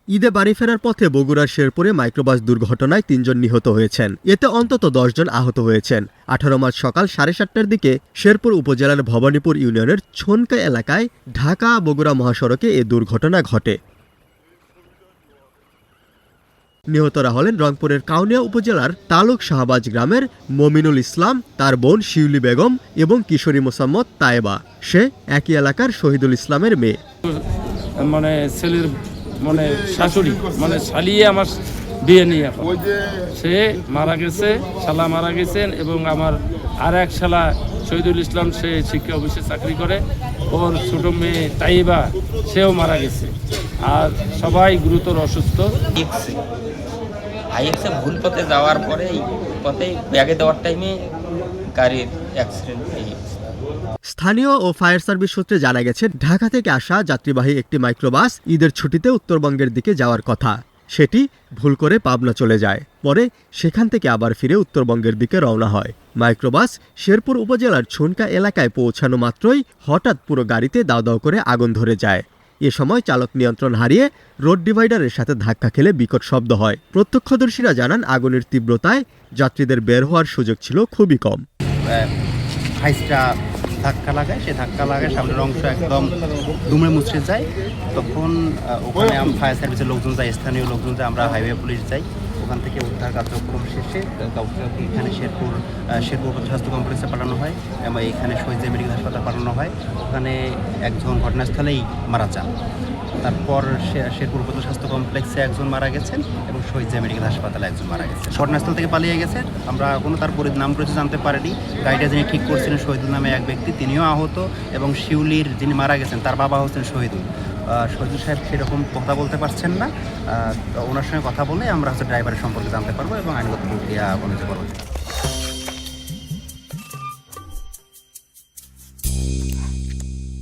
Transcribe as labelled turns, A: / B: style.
A: ঈদে বাড়ি ফেরার পথে বগুড়ার শেরপুরে মাইক্রোবাস দুর্ঘটনায় ৩ জন নিহত হয়েছেন। এতে অন্তত ১০ জন আহত হয়েছেন। ১৮ মার্চ সকাল ৭:৩০টার দিকে শেরপুর উপজেলার ভবানীপুর ইউনিয়নের ছনকা এলাকায় ঢাকা বগুড়া মহাসড়কে এ দুর্ঘটনা ঘটে। নিহতরা হলেন রংপুরের কাউনিয়া উপজেলার তালুক শাহবাজ গ্রামের মমিনুল ইসলাম, তার বোন শিউলি বেগম এবং কিশোরী মোসাম্মদ তায়েবা। সে একই এলাকার শহীদুল ইসলামের মেয়ে।
B: মানে ছেলের মানে শাশুড়ি মানে শালিয়ে আমার বিয়ে নিয়ে সে মারা গেছে, শালা মারা গেছেন এবং আমার আর এক শালা শহীদুল ইসলাম সে শিক্ষা অফিসে চাকরি করে, ওর ছোট মেয়ে তাইবা সেও মারা গেছে, আর সবাই গুরুতর অসুস্থ।
C: আইএক্সে ভুল পথে যাওয়ার পরে এই পথে ব্যাগে দেওয়ার টাইমে গাড়ির অ্যাক্সিডেন্ট হয়ে গেছে।
A: স্থানীয় ও ফায়ার সার্ভিস সূত্রে জানা গেছে, ঢাকা থেকে আসা যাত্রীবাহী একটি মাইক্রোবাস ঈদের ছুটিতে উত্তরবঙ্গের দিকে যাওয়ার কথা। সেটি ভুল করে পাবনা চলে যায়। পরে সেখান থেকে আবার ফিরে উত্তরবঙ্গের দিকে রওনা হয়। মাইক্রোবাস শেরপুর উপজেলার ছনকা এলাকায় পৌঁছানো মাত্রই হঠাৎ পুরো গাড়িতে দাউ দাউ করে আগুন ধরে যায়। এ সময় চালক নিয়ন্ত্রণ হারিয়ে রোড ডিভাইডারের সাথে ধাক্কা খেলে বিকট শব্দ হয়। প্রত্যক্ষদর্শীরা জানান, আগুনের তীব্রতায় যাত্রীদের বের হওয়ার সুযোগ ছিল খুবই কম।
D: হাইসটা ধাক্কা লাগায়, সে ধাক্কা লাগায় সামনের অংশ একদম দুমড়ে মুচড়ে যায়। তখন ওখানে ফায়ার সার্ভিসের লোকজন যায়, স্থানীয় লোকজন যায়, আমরা হাইওয়ে পুলিশ যাই। ওখান থেকে উদ্ধার কার্যক্রম শেষে এখানে শেরপুর স্বাস্থ্য কমপ্লেক্সে পাঠানো হয় এবং এখানে শহীদ মেডিকেল হাসপাতাল পাঠানো হয়। ওখানে একজন ঘটনাস্থলেই মারা যান। তারপর শেরপুর স্বাস্থ্য কমপ্লেক্সে একজন মারা গেছেন এবং শহীদ মেডিকেল হাসপাতালে একজন মারা গেছেন। ঘটনাস্থল থেকে পালিয়ে গেছে, আমরা কোনো তার নাম পরিচয় জানতে পারিনি। গাড়িটা যিনি ঠিক করছিলেন শহীদুল নামে এক ব্যক্তি, তিনিও আহত, এবং শিউলির যিনি মারা গেছেন তার বাবা হচ্ছেন শহীদুল সাহেব সেরকম কথা বলতে পারছেন না। ওনার সঙ্গে কথা বলে আমরা ড্রাইভারের সম্পর্কে জানতে পারবো এবং আইনগত প্রক্রিয়া অনুযায়ী করবো।